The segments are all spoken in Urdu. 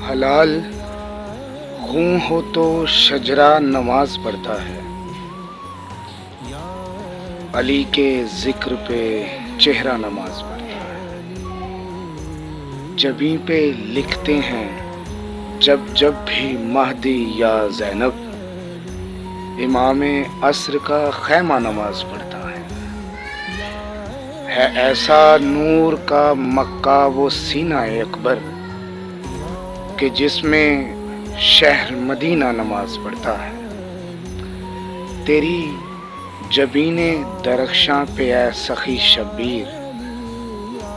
حلال خون ہو تو شجرہ نماز پڑھتا ہے، علی کے ذکر پہ چہرہ نماز پڑھتا ہے، جبیں پہ لکھتے ہیں جب جب بھی مہدی یا زینب، امام عصر کا خیمہ نماز پڑھتا ہے ایسا نور کا مکہ وہ سینہ اکبر کہ جس میں شہر مدینہ نماز پڑھتا ہے، تیری جبین درخشاں پہ اے سخی شبیر،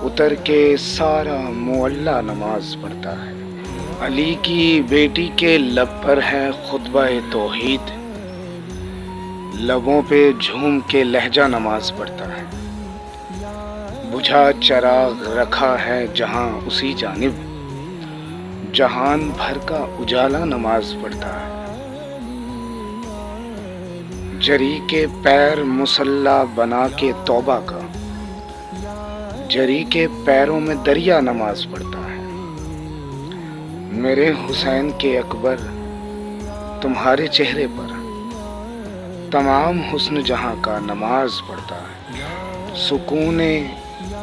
اتر کے سارا معلیٰ نماز پڑھتا ہے، علی کی بیٹی کے لب پر ہے خطبہ توحید، لبوں پہ جھوم کے لہجہ نماز پڑھتا ہے، بجھا چراغ رکھا ہے جہاں اسی جانب، جہان بھر کا اجالا نماز پڑھتا ہے، جری کے پیر مصلی بنا کے توبہ کا، جری کے پیروں میں دریا نماز پڑھتا ہے، میرے حسین کے اکبر تمہارے چہرے پر تمام حسن جہاں کا نماز پڑھتا ہے، سکون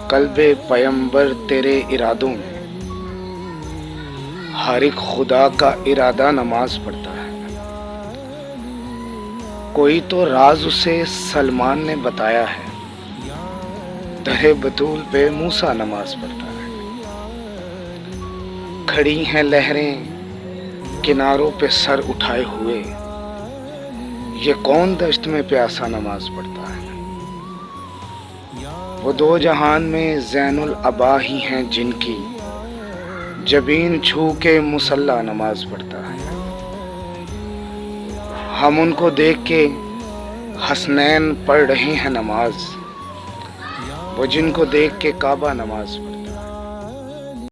قلب پیمبر تیرے ارادوں میں، ہر ایک خدا کا ارادہ نماز پڑھتا ہے، کوئی تو راز اسے سلمان نے بتایا ہے، در بطول پہ موسیٰ نماز پڑھتا ہے، کھڑی ہیں لہریں کناروں پہ سر اٹھائے ہوئے، یہ کون دشت میں پیاسا نماز پڑھتا ہے، وہ دو جہان میں زین العبا ہی ہیں جن کی جبین چھو کے مصلی نماز پڑھتا ہے، ہم ان کو دیکھ کے حسنین پڑھ رہے ہیں نماز، وہ جن کو دیکھ کے کعبہ نماز پڑھتا ہے۔